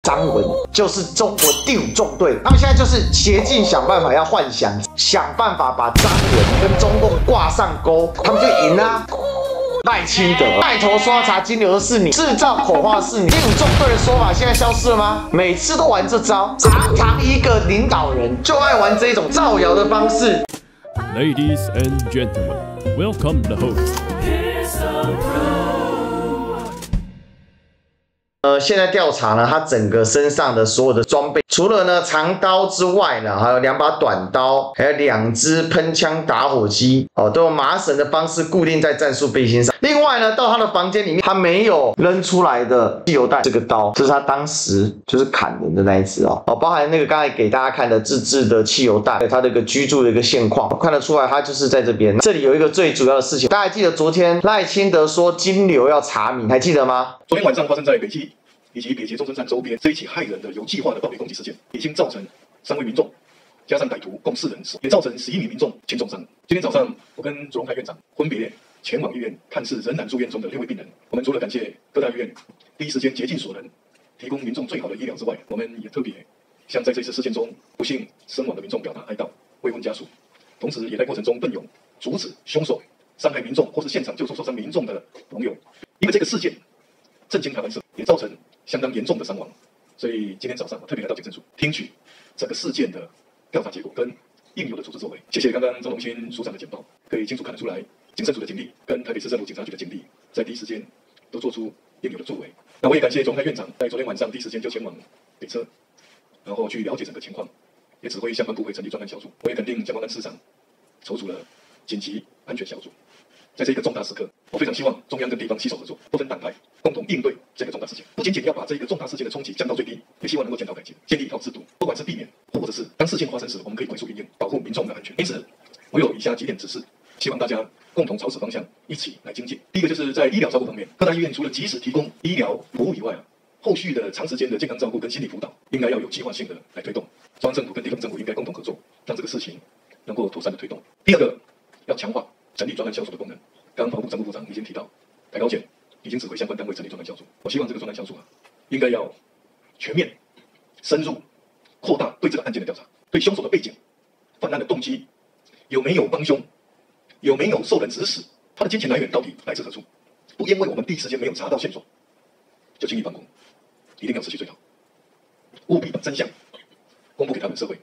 張文就是中國第5縱隊，他們現在就是竭盡想辦法要幻想，想辦法把張文跟中共掛上鈎，他們就贏啦。賴清德帶頭刷查金流的是你，制造恐慌是你。第5縱隊的說法現在消失了嗎？每次都玩這招，常常一個領導人就愛玩這種造謠的方式。Ladies and gentlemen, welcome the host. 现在調查呢，他整個身上的所有的裝備，除了呢長刀之外呢，還有2把短刀，還有2支噴槍打火機，都用麻繩的方式固定在戰術背心上。另外呢，到他的房間裡面，他沒有扔出來的汽油彈，這個刀，這是他當時就是砍人的那一支包含那個剛才給大家看的自制的汽油彈，他的一個居住的一個現況，看得出來他就是在這邊。這裡有一個最主要的事情，大家還記得昨天賴清德說金流要查明，還記得嗎？昨天晚上發生在北基以及北捷中正站周邊這一起駭人的有計劃的暴力攻擊事件，已經造成3位民眾加上歹徒共4人死，也造成11名民众輕重傷。今天早上，我跟卓榮泰院長分別前往醫院探視仍然住院中的6位病人。我們除了感謝各大醫院第一時間竭盡所能提供民眾最好的醫療之外，我們也特別向在這次事件中不幸身亡的民眾表達哀悼，慰問家屬，同時也在過程中奮勇阻止兇手傷害民眾或是現場救助受傷民眾的朋友。因為這個事件震驚台灣社會，也造成相當嚴重的傷亡，所以今天早上我特別來到警政署，聽取整個事件的調查結果跟應有的處置作為。謝謝剛剛鍾榮興署長的簡報，可以清楚看得出來，警政署的警力跟台北市政府警察局的警力在第一時間都做出應有的作為。那我也感謝卓榮泰院長在昨天晚上第一時間就前往北車，然後去了解整個情況，也指揮相關部會成立專案小組。我也肯定蔣萬安市長籌組了緊急安全小組。在這一個重大時刻，我非常希望中央跟地方攜手合作，不分黨派，共同應對這個重大事件。不僅僅要把這個重大事件的衝擊降到最低，也希望能夠檢討改進，建立一套制度，不管是避免，或者是當事件發生時，我們可以快速因應，保護民眾的安全。因此，我有以下幾點指示，希望大家共同朝此方向一起來精進。第一個就是在醫療照顧方面，各大醫院除了及時提供醫療服務以外後續的長時間的健康照顧跟心理輔導，應該要有計劃性的來推動。中央政府跟地方政府應該共同合作，讓這個事情能夠妥善的推動。第二個，要強化成立專案小組的功能。剛剛法務部長部長已經提到，台高檢已經指揮相關單位成立專案小組。我希望這個專案小組應該要全面、深入、擴大對這個案件的調查，對兇手的背景、犯案的動機，有沒有幫兇，有沒有受人指使，他的金錢來源到底來自何處？不因為我們第一時間沒有查到線索，就輕易放過，一定要持續追討，務必把真相公布給台灣社會，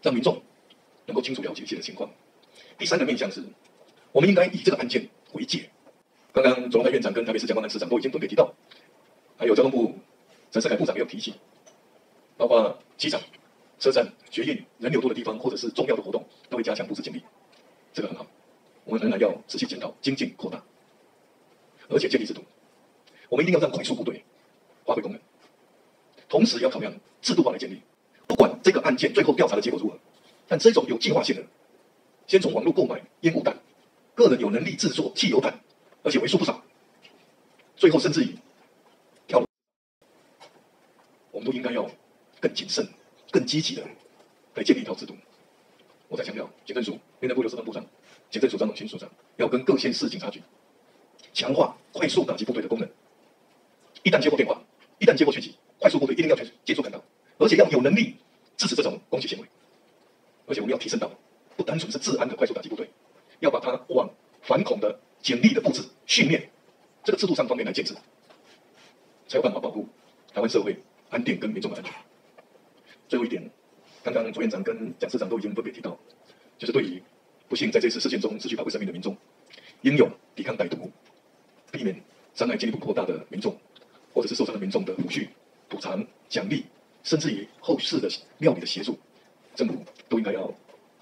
讓民眾能夠清楚了解一切的情況。第三個面向是，我們應該以這個案件為戒。剛剛卓榮泰院長跟台北市蔣萬安市長都已經分別提到，還有交通部陳世凱部長也有提醒，包括機場、車站、捷運人流多的地方，或者是重要的活動，都會加強布置警力。這個很好，我們仍然要持續檢討、精進、擴大，而且建立制度。我們一定要讓快速部隊發揮功能，同時要考量制度化來建立。不管這個案件最後調查的結果如何，但這種有計劃性的，先從網絡購買煙霧彈，個人有能力制作汽油彈，而且為數不少，最後甚至於跳樓，我们都應該要更謹慎、更積極的來建立一套制度。我再強調，警政署內政部劉世芳部長、警政署張榮興署長要跟各縣市警察局強化快速打擊部隊的功能。一旦接獲電話，一旦接獲訊息，快速部隊一定要迅速趕到，而且要有能力制止這種攻擊行為。而且我們要提升到不單純是治安的快速打擊部隊，要把它往反恐的警力的布置、訓練這個制度上方面來建設，才有辦法保護台灣社會安定跟民眾的安全。最後一點，剛剛卓院長跟蔣市長都已經分別提到，就是對於不幸在這次事件中失去寶貴生命的民眾，應有抵抗歹徒、避免傷害進一步擴大的民眾，或者是受傷的民眾的撫恤、補償、獎勵，甚至於後事的料理的協助，政府都應該要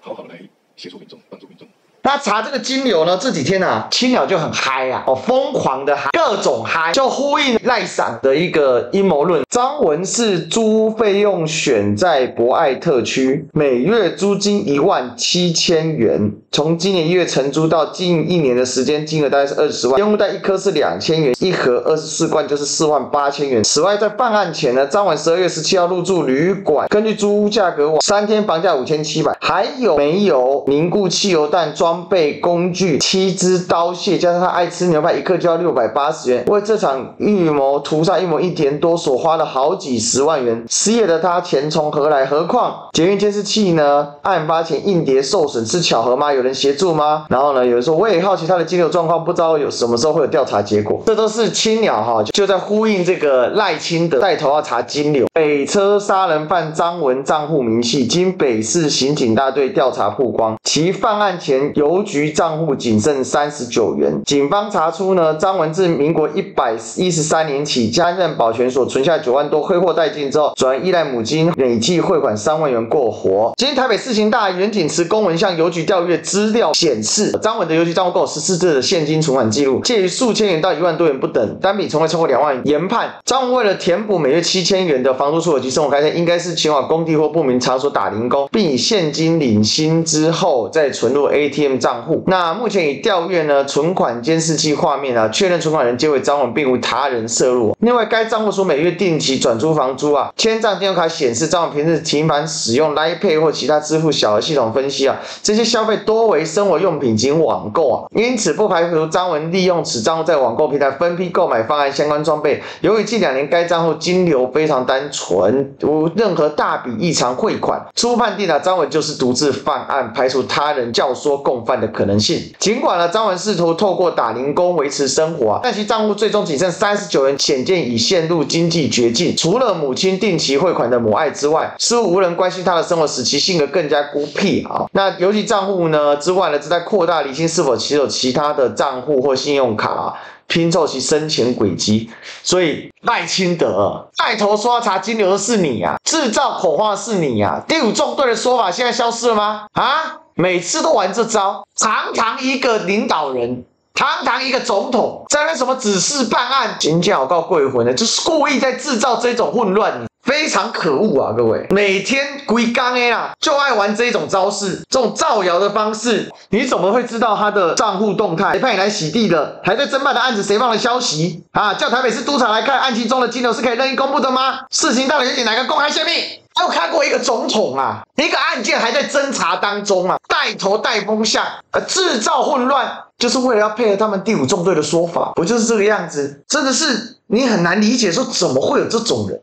好好來協助民眾，幫助民眾。那查這個金流呢？這幾天啊，青鳥就很嗨啊，瘋狂的嗨，各種嗨，就呼應賴賞的一個陰謀論。張文是租屋費用選在博愛特區，每月租金17000元，從今年1月承租到近1年的時間，金額大概是20萬，煙霧彈一顆是2000元，一盒24罐就是48000元。此外，在犯案前呢，張文12月17號入住旅館，根據租屋價格3天房價5700，還有沒有凝固汽油彈裝裝備工具、7支刀械，加上他愛吃牛排1克就要680元。為這場預謀屠殺1年多所花了好幾十萬元，失業的他錢從何來？何況捷運監視器呢？案發前硬碟受損是巧合嗎？有人協助嗎？然後呢，有人說我也好奇他的金流狀況，不知道有什麼時候會有調查結果。這都是青鳥哈，就在呼應這個賴清德帶頭要查金流。北車殺人犯張文賬戶明細經北市刑警大隊調查曝光，其犯案前郵局賬戶僅剩39元。警方查出呢，張文自民國113年起擔任保全所存下9萬多，揮霍殆盡之後，轉依賴母親累計匯款3萬元過活。今天台北市刑大員警持公文向郵局調閱資料顯示，張文的郵局賬戶共有14次的現金存款記錄，介於數千元到1萬多元不等，單筆存款超過2萬元。研判張文為了填補每月7000元的房租所有及生活開銷，應該是前往工地或不明場所打零工，並以現金領薪之後再存入 ATM 賬戶。那目前已調閱呢存款監視器畫面確認存款人皆為張文，並無他人涉入。另外，該賬戶所每月定期轉出房租簽賬電話卡顯示張文平日頻繁使用 LINE Pay 或其他支付小額系統分析這些消費多為生活用品及網購因此不排除張文利用此賬戶在網購平台分批購買方案相關裝備。由於近2年該賬戶金流非常單純，無任何大筆異常匯款，初判定張文就是獨自犯案，排除他人教唆共犯的可能性。儘管張文試圖透過打零工維持生活但其賬戶最終僅剩39元，顯見已陷入經濟絕境。除了母親定期匯款的母愛之外，似乎無人關心他的生活，使其性格更加孤僻那郵局賬戶呢之外呢，正在擴大釐清是否有其他的賬戶或信用卡拼湊其生前軌跡。所以賴清德帶頭說要查金流的是你製造恐慌的是你第5縱隊的說法現在消失了嗎？每次都玩這招，堂堂一個領導人，堂堂一個總統，在那什麼指示辦案，真叫告貴魂就是故意在製造這種混亂，非常可惡各位，每天規天就愛玩這種招式，這種造謠的方式。你怎麼會知道他的賬戶動態？誰派你來洗地的？還在偵辦的案子誰放的消息叫台北市督察來看案情中的金流是可以任意公布的嗎？事情到底是哪個公開洩密？我有看過一個總統一個案件還在偵查當中帶頭帶風向製造混亂，就是為了要配合他們第5縱隊的說法，不就是這個樣子？真的是你很難理解，說怎麼會有這種人。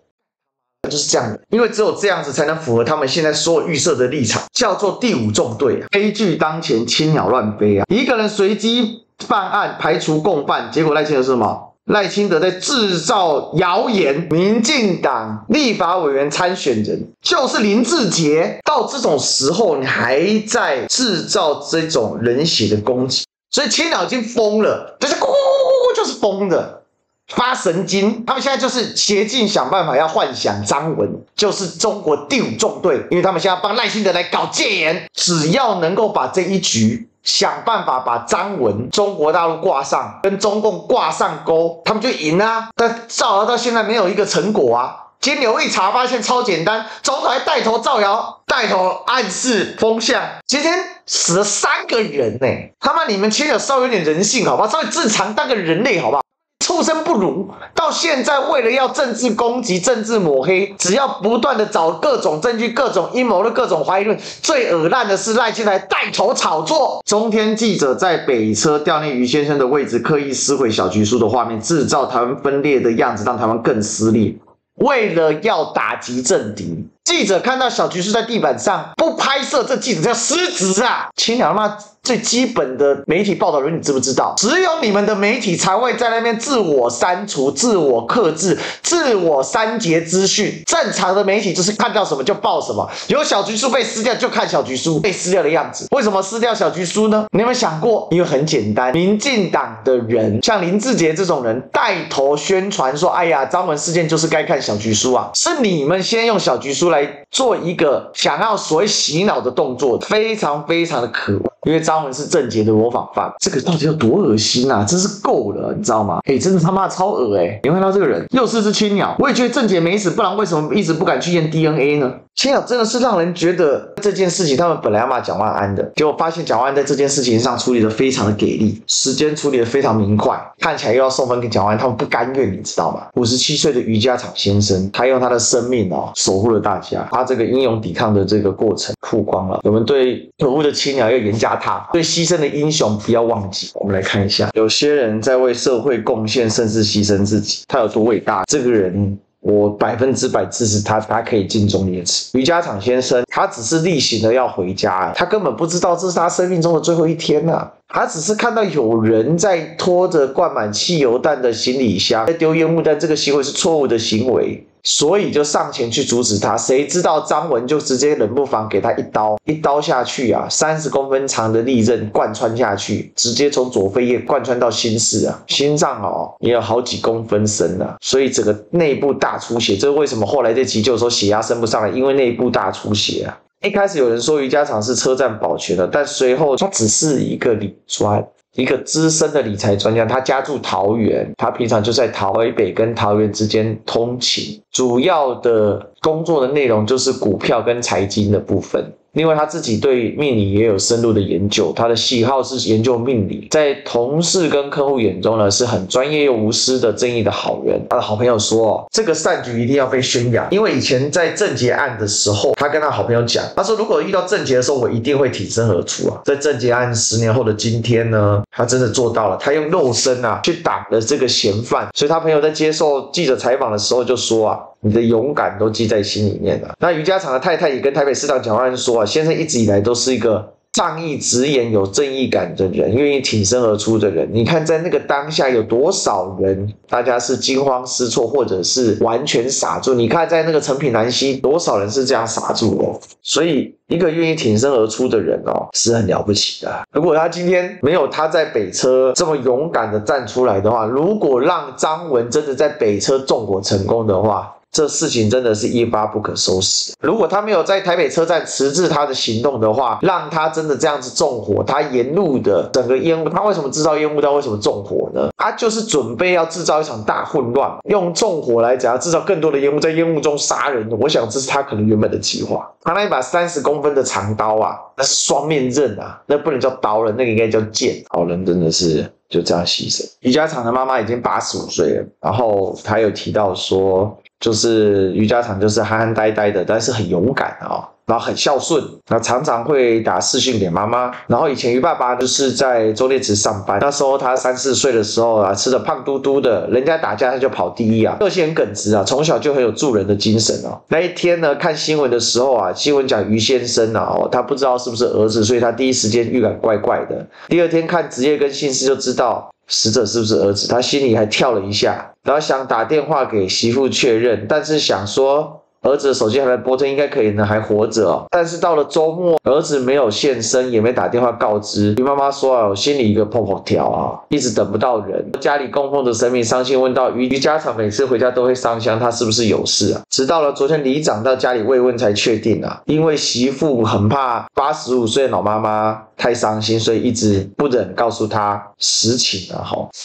就是這樣的，因為只有這樣子才能符合他們現在所有預設的立場，叫做第5縱隊悲劇當前，青鳥亂飛一個人隨機犯案，排除共犯，結果賴清德是什麼？賴清德在製造謠言，民進黨立法委員參選人就是林智傑，到這種時候你還在製造這種人血的攻擊，所以青鳥已經瘋了，就是瘋的。發神經，他們現在就是竭盡想辦法要幻想張文就是中國第5縱隊，因為他們現在幫賴清德來搞戒嚴，只要能夠把這一局想辦法把張文中國大陸掛上，跟中共掛上鈎，他們就贏但造謠到現在沒有一個成果金流一查發現超簡單，總統還帶頭造謠，帶頭暗示風向。今天死了3個人他媽你們青鳥稍微有點人性好不好？稍微正常當個人類好不好？畜生不如，到現在為了要政治攻擊、政治抹黑，只要不斷的找各種證據、各種陰謀論、各種懷疑論，最惡爛的是賴清德帶頭炒作。中天記者在北車調內於先生的位置，刻意撕毀小菊書的畫面，制造台灣分裂的樣子，讓台灣更撕裂。為了要打擊政敵，記者看到小菊書在地板上，不拍攝，這記者叫失職青鳥他媽最基本的媒體報道人，你知不知道？只有你們的媒体才會在那邊自我刪除、自我克制、自我刪節資訊。正常的媒體就是看到什麼就報什麼，有小菊書被撕掉就看小菊書被撕掉的樣子。為什麼撕掉小菊書呢？你有沒有想過？因為很簡單，民進黨的人像林智傑這種人帶頭宣傳說，哎呀，張文事件就是該看小菊書是你們先用小菊書來做一個想要所謂洗腦的動作，非常非常的可惡。因為張文是正傑的模仿犯，這個到底有多惡心真是夠了，你知道嗎？真的他媽超惡你看到這個人又是只青鳥，我也覺得正傑沒死，不然為什麼一直不敢去驗 DNA 呢？青鳥真的是讓人覺得這件事情他們本來要罵蔣萬安的，結果發現蔣萬安在這件事情上處理得非常的給力，時間處理得非常明快，看起來又要送分給蔣萬安，他們不甘願，你知道嗎？57歲的於家昶先生，他用他的生命守護了大家，他這個英勇抵抗的這個過程曝光了，我們對可惡的青鳥要嚴加塔塔，對犧牲的英雄不要忘記。我們來看一下，有些人在為社會貢獻，甚至犧牲自己，他有多偉大？這個人我100%支持他可以進忠烈祠。余家場先生，他只是例行的要回家，他根本不知道這是他生命中的最後一天啊。他只是看到有人在拖着灌滿汽油彈的行李箱在丟煙霧彈，這個行為是錯誤的行為，所以就上前去阻止他。誰知道張文就直接冷不防給他一刀下去啊，30公分長的利刃貫穿下去，直接從左肺叶貫穿到心室啊，心臟也有好幾公分深啊，所以整個內部大出血。這是為什麼後來在急救的時候血壓升不上來，因為內部大出血啊。一開始有人說余家場是車站保全的，但隨後他只是一個理專，一個資深的理財專家。他家住桃園，他平常就在台北跟桃園之間通勤，主要的工作的內容就是股票跟財經的部分。另外他自己對命理也有深入的研究，他的喜好是研究命理，在同事跟客戶眼中呢是很專業又无私的正義的好人。他的好朋友說这個善舉一定要被宣揚，因為以前在鄭捷案的時候，他跟他好朋友講，他說如果遇到鄭捷的時候，我一定會挺身而出啊。在鄭捷案10年後的今天呢，他真的做到了，他用肉身去擋了這個嫌犯。所以他朋友在接受記者採訪的時候就說你的勇敢都記在心裡面了。那余家場的太太也跟台北市長蔣萬安說先生一直以來都是一個仗義直言、有正義感的人，願意挺身而出的人。你看在那個當下有多少人，大家是驚慌失措，或者是完全傻住。你看在那個誠品南西，多少人是這樣傻住的。所以一個願意挺身而出的人是很了不起的。如果他今天沒有他在北車這麼勇敢的站出來的話，如果讓張文真的在北車縱火成功的話，這事情真的是一發不可收拾。如果他沒有在台北車站遲滯他的行動的話，讓他真的這樣子縱火，他沿路的整個煙霧，他為什麼制造煙霧彈？為什麼縱火呢？他就是準備要制造一場大混亂，用縱火來怎樣制造更多的煙霧，在煙霧中殺人。我想這是他可能原本的計劃。他那一把30公分的長刀那是雙面刃那不能叫刀了，那個應該叫劍。好人真的是就這樣犧牲。余家場的媽媽已經85歲了，然後他有提到說，就是余家場就是憨憨呆呆的，但是很勇敢然後很孝順，然後常常會打視訊給媽媽。然後以前余爸爸就是在忠烈祠上班，那時候他3、4歲的時候吃得胖嘟嘟的，人家打架他就跑第一個性很耿直從小就很有助人的精神那一天呢，看新聞的時候新聞講余先生他不知道是不是兒子，所以他第一時間預感怪怪的。第二天看職業跟姓氏就知道死者是不是兒子，他心裡還跳了一下，然後想打電話給媳婦確認，但是想說兒子的手機還沒撥通，應該可以呢，還活着但是到了周末，兒子沒有現身，也沒打電話告知。余媽媽說我心裡一個砰砰跳一直等不到人。家裡供奉的神明傷心問到余家場每次回家都會上香，他是不是有事直到了昨天里長到家裡慰問才確定因為媳婦很怕85歲的老媽媽太傷心，所以一直不忍告訴他實情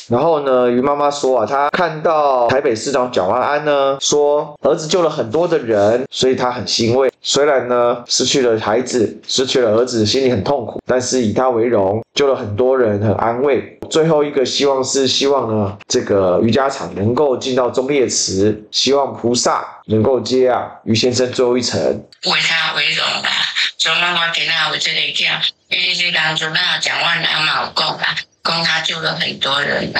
然後呢，余媽媽說她看到台北市長蔣萬安呢說兒子救了很多的人，所以她很欣慰。雖然呢失去了孩子，失去了兒子，心裡很痛苦，但是以他為榮，救了很多人，很安慰。最後一個希望是希望呢這個余家場能夠進到忠烈祠，希望菩薩能夠接余先生最後一程。為他為榮所以我今天有這個講，因為是當初蔣萬安嘛有講講他救了很多人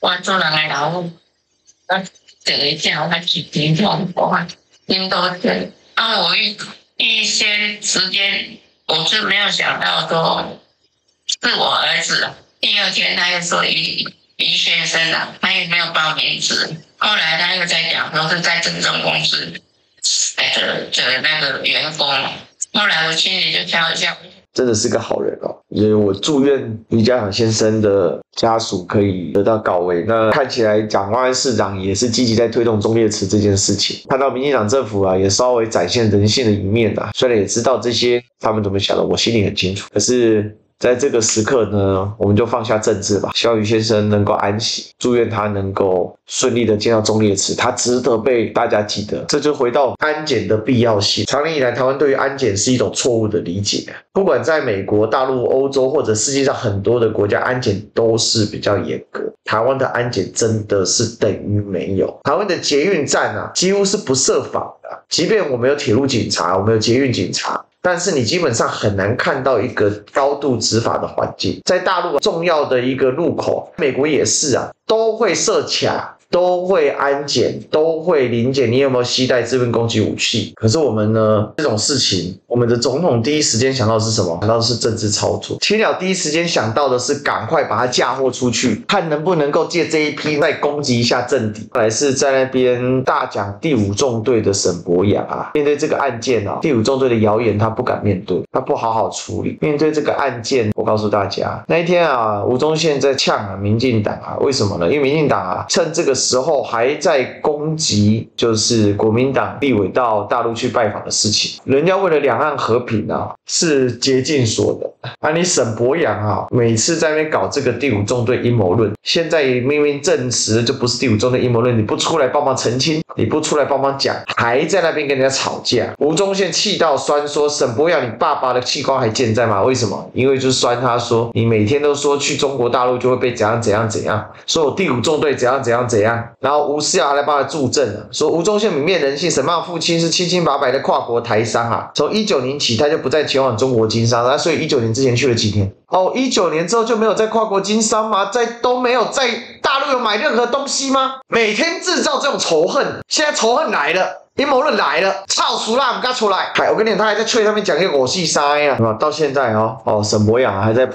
我做人的老母，這個講我去聽聽聽多些我一些時間我是沒有想到說是我兒子。第二天他又說余先生他也沒有報名字。後來他又在講說是在正中公司的那個員工。後來我心裡就跳一下，真的是個好人因為我祝願余家場先生的家屬可以得到告慰。那看起來蔣萬安市長也是積極在推動忠烈祠這件事情。看到民進黨政府也稍微展現人性的一面雖然也知道這些他們怎麼想的，我心裡很清楚。可是在這個時刻呢，我們就放下政治吧，希望余先生能夠安息，祝願他能夠順利的進到忠烈祠，他值得被大家記得。這就回到安檢的必要性。長年以來，台灣對於安檢是一種錯誤的理解。不管在美國、大陸、歐洲或者世界上很多的國家，安檢都是比較嚴格。台灣的安檢真的是等於沒有。台灣的捷運站幾乎是不設防的。即便我們有鐵路警察，我們有捷運警察，但是你基本上很難看到一個高度執法的環境。在大陸重要的一個路口，美國也是啊，都會設卡，都會安檢，都會臨檢你有沒有攜帶致命攻擊武器。可是我們呢，這種事情，我們的總統第一時間想到的是什麼？想到的是政治操作。青鳥第一時間想到的是趕快把它嫁禍出去，看能不能夠借這一批再攻擊一下政敵。後來是在那邊大講第5縱隊的沈伯洋啊，面對這個案件啊，第5縱隊的謠言他不敢面對，他不好好處理。面對這個案件，我告訴大家，那一天啊，吳宗憲在嗆民進黨啊，為什麼呢？因為民進党啊，趁這個時候還在攻擊，就是國民黨立委到大陸去拜訪的事情。人家為了兩岸和平啊，是竭盡所能。你沈伯洋啊，每次在那邊搞這個第5縱隊陰謀論，現在明明證實就不是第5縱隊陰謀論，你不出來幫忙澄清，你不出來幫忙講，還在那邊跟人家吵架。吳宗憲氣到酸說：“沈伯洋，你爸爸的器官還健在嗎？”為什麼？因為就是酸他說，你每天都說去中國大陸就會被怎樣怎樣怎樣，說我第5縱隊怎樣怎樣怎樣，然後吳思瑤還來幫他助陣了，說吳宗憲泯滅人性，沈伯洋父親是清清白白的跨國台商啊，從19年起他就不再前往中國經商，那所以19年之前去了幾天？19年之後就沒有再跨國經商嗎？都沒有在大陸有買任何東西嗎？每天制造這種仇恨，現在仇恨來了。陰謀論來了，操俗啦，我們給他出來！我跟你講，他還在吹上面講一個我戲塞啊，到現在沈伯洋還在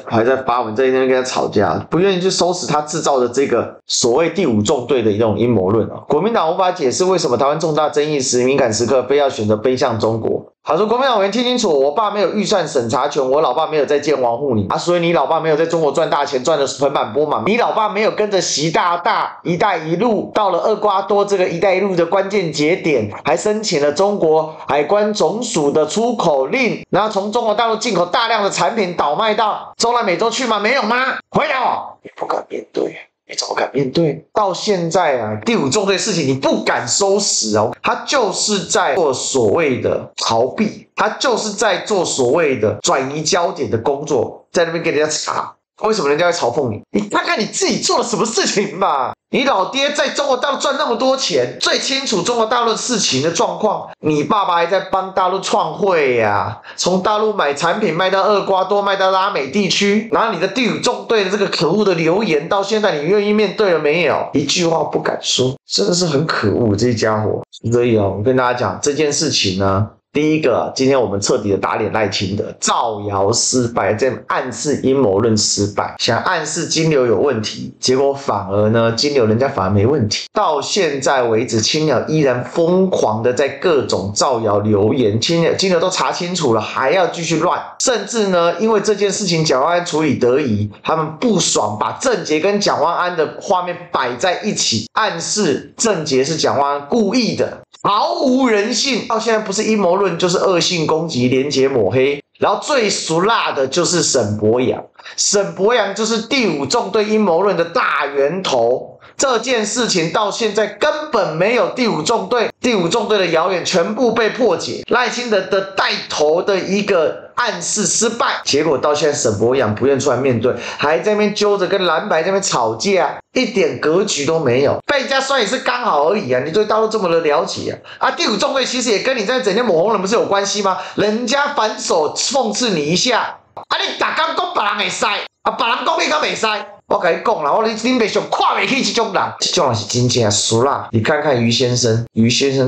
發文在那邊跟他吵架，不願意去收拾他制造的這個所謂第5縱隊的一種陰謀論啊。國民黨無法解釋為什麼台灣重大爭議時、敏感時刻非要選擇奔向中國。他說：“國民黨委員聽清楚，我爸沒有預算審查權，我老爸沒有在建王滬寧所以你老爸沒有在中國賺大錢，賺的是盆滿缽滿。你老爸沒有跟着習大大一帶一路到了厄瓜多這個一帶一路的關鍵節點，還申請了中國海關總署的出口令，然後從中國大陸進口大量的產品倒賣到中南美洲去嗎？沒有嗎？回答我，你不敢面對。”你怎麼敢面對？到現在啊，第5縱隊事情你不敢收拾哦，他就是在做所謂的逃避，他就是在做所謂的轉移焦點的工作，在那邊給人家查。為什麼人家會嘲諷你？你看看你自己做了什麼事情吧。你老爹在中國大陸賺那麼多錢，最清楚中國大陸事情的狀況。你爸爸還在幫大陸創匯呀，從大陸買產品賣到厄瓜多，賣到拉美地區。然後你的第5縱隊的這個可惡的流言，到現在你願意面對了沒有？一句話不敢說，真的是很可惡這些家伙。所以我跟大家講這件事情呢。第一個，今天我們徹底的打臉賴清德，造謠失敗，在暗示陰謀論失敗，想暗示金流有問題，結果反而呢，金流人家反而沒問題。到現在為止，青鳥依然瘋狂的在各種造謠留言，金流都查清楚了，還要繼續亂，甚至呢，因為這件事情蔣萬安處理得宜，他們不爽，把鄭捷跟蔣萬安的畫面擺在一起，暗示鄭捷是蔣萬安故意的。毫無人性，到現在不是陰謀論就是惡性攻擊、連結抹黑，然後最俗辣的就是沈伯洋，沈伯洋就是第5縱隊陰謀論的大源頭。這件事情到現在根本沒有第5縱隊的謠言全部被破解，賴清德的帶頭的一個暗示失敗，結果到現在沈伯洋不願出來面對，還在那邊揪着跟藍白在那邊吵架，一點格局都沒有，被人家酸也是剛好而已啊！你對大陸這麼的了解啊？第5縱隊其實也跟你在整天抹紅人不是有關係嗎？人家反手諷刺你一下，你大家講別人會使，別人講你敢袂使？我跟你講啦，你袂想看袂起這種人，這種人是真正俗啦。你看看於先生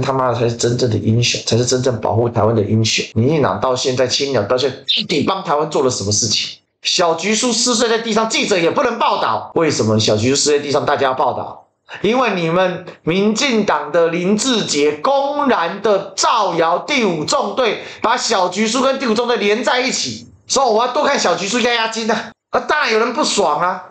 他媽的才是真正的英雄，才是真正保護台灣的英雄。民進黨到現在青鳥到現在，你幫台灣做了什麼事情？小菊叔撕碎在地上，記者也不能報道。為什麼小菊叔撕在地上，大家要報道？因為你們民進黨的林志傑公然的造謠第5縱隊，把小菊叔跟第5縱隊連在一起，說我要多看小菊叔壓驚啊！當然有人不爽啊。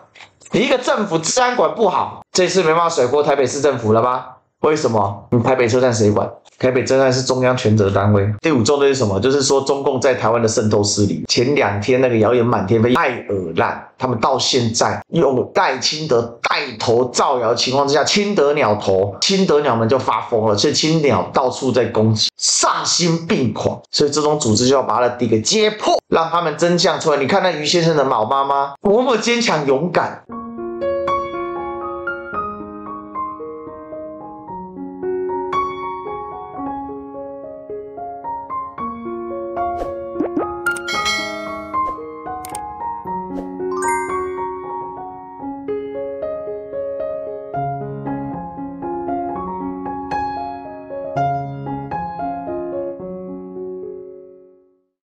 你一個政府治安管不好，這次沒辦法甩鍋台北市政府了吧？為什麼？你台北車站誰管？台北車站是中央權責單位。第5縱隊是什麼？就是說中共在台灣的滲透勢力。前2天那個謠言滿天飛，太惡爛。他們到現在用賴清德帶頭造謠的情況之下，清德鳥頭，清德鳥們就發瘋了，所以青鳥到處在攻擊，喪心病狂。所以這種組織就要把它的底給揭破，讓他們真相出來。你看那於先生的老媽媽多麼堅強勇敢。